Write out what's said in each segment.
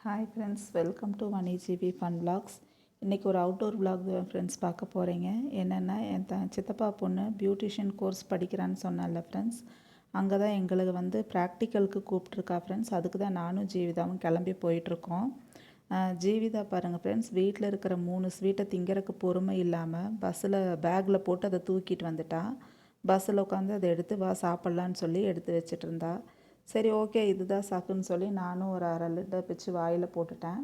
Hi friends, welcome to Mani GP fun vlogs. இன்றைக்கி ஒரு outdoor vlog friends பார்க்க போகிறீங்க. என்னென்னா என் சித்தப்பா பொண்ணு பியூட்டிஷியன் கோர்ஸ் படிக்கிறான்னு சொன்னால ஃப்ரெண்ட்ஸ், அங்கே தான் எங்களுக்கு வந்து ப்ராக்டிக்கலுக்கு கூப்பிட்ருக்கா ஃப்ரெண்ட்ஸ். அதுக்கு தான் நானும் ஜீவிதாவும் கிளம்பி போயிட்டுருக்கோம். ஜீவிதா பாருங்கள் ஃப்ரெண்ட்ஸ், வீட்டில் இருக்கிற 3 ஸ்வீட்டை திங்கிறதுக்கு பொறுமை இல்லாமல் பஸ்ஸில் பேக்கில் போட்டு அதை தூக்கிட்டு வந்துட்டா. பஸ்ஸில் உட்காந்து அதை எடுத்து வா சாப்பிட்லான்னு சொல்லி எடுத்து வச்சுட்டு இருந்தா. சரி, ஓகே, இதுதான் சாக்குன்னு சொல்லி நானும் ஒரு 1/2 லிட்டர் பிச்சு வாயில் போட்டுட்டேன்.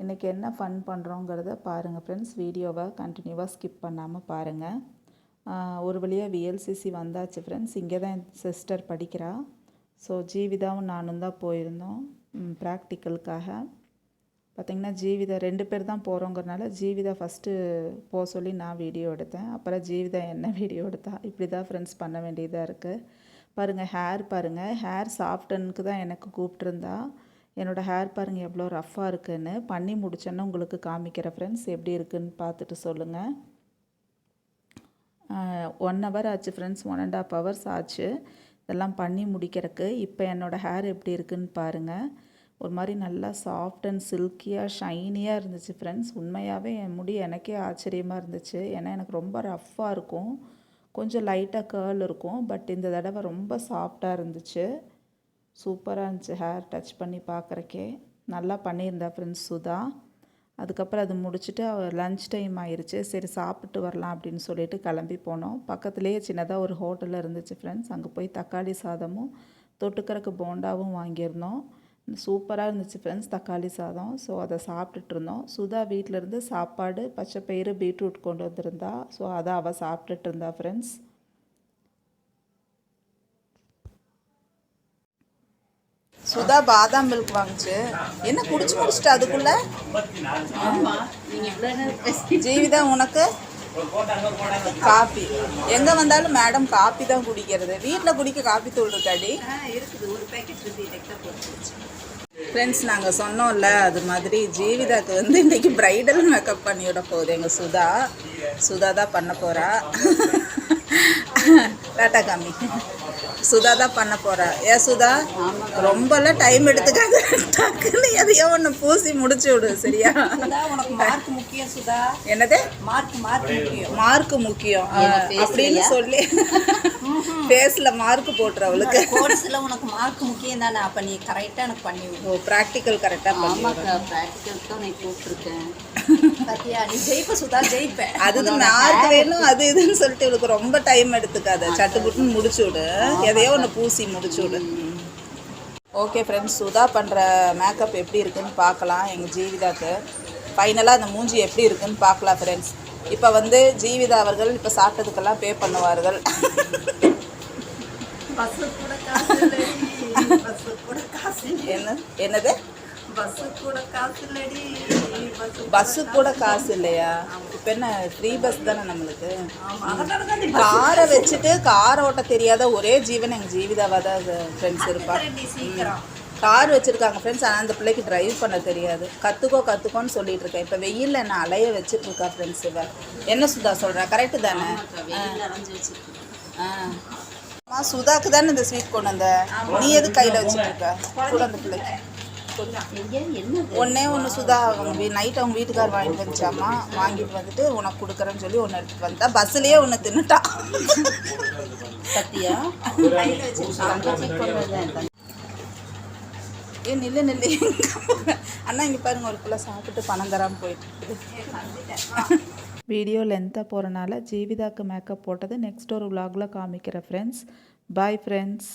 இன்றைக்கி என்ன ஃபன் பண்ணுறோங்கிறத பாருங்கள் ஃப்ரெண்ட்ஸ். வீடியோவை கண்டினியூவாக ஸ்கிப் பண்ணாமல் பாருங்கள். ஒரு வழியாக விஎல்சிசி வந்தாச்சு ஃப்ரெண்ட்ஸ். இங்கே தான் என் சிஸ்டர் படிக்கிறா. ஸோ ஜீவிதாவும் நானும் தான் போயிருந்தோம் ப்ராக்டிக்கலுக்காக. பார்த்திங்கன்னா ஜீவிதா 2 பேர் தான் போகிறோங்கிறனால ஜீவிதா ஃபஸ்ட்டு போக சொல்லி நான் வீடியோ எடுத்தேன். அப்புறம் ஜீவிதா என்ன வீடியோ எடுத்தா. இப்படி தான் ஃப்ரெண்ட்ஸ் பண்ண வேண்டியதாக இருக்குது. பாருங்கள், ஹேர் பாருங்கள், ஹேர் சாஃப்டனுக்கு தான் எனக்கு கூப்பிட்ருந்தா. என்னோடய ஹேர் பாருங்கள் எவ்வளோ ரஃப்பாக இருக்குதுன்னு. பண்ணி முடிச்சோன்னா உங்களுக்கு காமிக்கிற ஃப்ரெண்ட்ஸ், எப்படி இருக்குதுன்னு பார்த்துட்டு சொல்லுங்கள். 1 hour ஆச்சு ஃப்ரெண்ட்ஸ், 1.5 hours ஆச்சு இதெல்லாம் பண்ணி முடிக்கிறதுக்கு. இப்போ என்னோடய ஹேர் எப்படி இருக்குதுன்னு பாருங்கள். ஒரு மாதிரி நல்லா சாஃப்ட் அண்ட் சில்கியாக ஷைனியாக இருந்துச்சு ஃப்ரெண்ட்ஸ். உண்மையாகவே என் முடி எனக்கே ஆச்சரியமாக இருந்துச்சு. ஏன்னா எனக்கு ரொம்ப ரஃப்பாக இருக்கும், கொஞ்சம் லைட்டாக கேர்ள் இருக்கும். பட் இந்த தடவை ரொம்ப சாஃப்டாக இருந்துச்சு, சூப்பராக இருந்துச்சு. ஹேர் டச் பண்ணி பார்க்குறக்கே நல்லா பண்ணியிருந்தா ஃப்ரெண்ட்ஸ் சுதா. அதுக்கப்புறம் அது முடிச்சுட்டு லன்ச் டைம் ஆயிடுச்சு. சரி சாப்பிட்டு வரலாம் அப்படின்னு சொல்லிட்டு கிளம்பி போனோம். பக்கத்துலேயே சின்னதாக ஒரு ஹோட்டலில் இருந்துச்சு ஃப்ரெண்ட்ஸ். அங்கே போய் தக்காளி சாதமும் தொட்டுக்கிறக்கு போண்டாவும் வாங்கியிருந்தோம். சூப்பராக இருந்துச்சு ஃப்ரெண்ட்ஸ் தக்காளி சாதம். ஸோ அதை சாப்பிட்டுட்டு இருந்தோம். சுதா வீட்டிலேருந்து சாப்பாடு பச்சைப்பயிறு பீட்ரூட் கொண்டு வந்திருந்தா. ஸோ அதை அவள் சாப்பிட்டுட்டு இருந்தா ஃப்ரெண்ட்ஸ். சுதா பாதாம் மில்க் வாங்கிச்சு. என்ன குடிச்சு முடிச்சுட்டு அதுக்குள்ள ஜீவிதா உனக்கு காப்பி. எங்கே வந்தாலும் மேடம் காப்பி தான் குடிக்கிறது. வீட்டில் குடிக்க காப்பி தூள் இருக்காடி? இருக்குது, ஒரு பேக்கெட் இருக்குது. ஃப்ரெண்ட்ஸ், நாங்கள் சொன்னோம்ல, அது மாதிரி ஜீவிதாக்கு வந்து இன்றைக்கி ப்ரைடல் மேக்கப் பண்ணிவிட போகுது எங்கள் சுதா. சுதா தான் பண்ண போகிறா. டாட்டா காமி. சுதா தான் பண்ண போகிறா. ஏன் சுதா, ரொம்பலாம் டைம் எடுத்துக்காது, டக்குன்னு எதையோ ஒன்று பூசி முடிச்சு விடு, சரியா? உனக்கு மார்க் முக்கியம் சுதா. என்னது மார்க் முக்கியம் அப்படின்னு சொல்லி ஃபேஸில் மார்க் போட்டுறவளுக்கு. கோர்ஸில் உனக்கு மார்க் முக்கியம் தானே. அப்போ நீ கரெக்டாக எனக்கு பண்ணி விடு. ப்ராக்டிக்கல் கரெக்டாக ஆமாக்கா, ப்ராக்டிக்கல் தான் நீ கூப்பிட்ருக்கேன். பார்த்தியா, நீ ஜெயிப்ப சுதா, ஜெயிப்பேன். அது மார்க் வேணும் அது இதுன்னு சொல்லிட்டு இவளுக்கு ரொம்ப டைம் எடுத்துக்காத, சட்டுப்புட்டுன்னு முடிச்சு விடு, எதையோ ஒன்று பூசி முடிச்சு விடு. ஓகே ஃப்ரெண்ட்ஸ், சுதா பண்ணுற மேக்கப் எப்படி இருக்குதுன்னு பார்க்கலாம். எங்கள் ஜீவிதாக்கு ஃபைனலாக அந்த மூஞ்சி எப்படி இருக்குதுன்னு பார்க்கலாம் ஃப்ரெண்ட்ஸ். இப்போ வந்து ஜீவிதா அவர்கள் இப்போ சாப்பிட்டதுக்கெல்லாம் பே பண்ணுவார்கள். என்னது பஸ்ஸு கூட காசு இல்லையா? இப்போ என்ன ஃப்ரீ பஸ் தானே நம்மளுக்கு? காரை வச்சுட்டு கார் ஓட்ட தெரியாத ஒரே ஜீவன் எங்கள் ஜீவிதாவாக தான் ஃப்ரெண்ட்ஸ் இருப்பாங்க. கார் வச்சுருக்காங்க ஃப்ரெண்ட்ஸ், ஆனால் அந்த பிள்ளைக்கு ட்ரைவ் பண்ண தெரியாது. கற்றுக்கோன்னு சொல்லிட்டு இருக்கேன். இப்போ வெயிலில் என்ன அலைய வச்சுட்ருக்கா ஃப்ரெண்ட்ஸ். இவ என்ன சுதா சொல்கிறா, கரெக்டு தானே? சுதாக்கு தானே இந்த ஸ்வீட் கொண்டு வந்த, நீ எது கையில் வச்சுட்டு இருக்க? கூட அந்த பிள்ளைக்கு ஒன்றே ஒன்று சுதா நைட் அவங்க வீட்டுக்கார் வாங்கிட்டு வந்துச்சாமா. வாங்கிட்டு வந்துட்டு உனக்கு கொடுக்குறேன்னு சொல்லி ஒன்று எடுத்துகிட்டு வந்தா. பஸ்ஸுலேயே ஒன்று தின்னுட்டா. பத்தியா நில்லு அண்ணா, இங்கே பாருங்கள், ஒரு பிள்ளை சாப்பிட்டு பணம் தராமல் போயிட்டு. வீடியோ லென்த்தாக போகிறனால ஜீவிதாக்கு மேக்கப் போட்டது நெக்ஸ்ட் ஒரு vlogல காமிக்கிற ஃப்ரெண்ட்ஸ். Bye friends.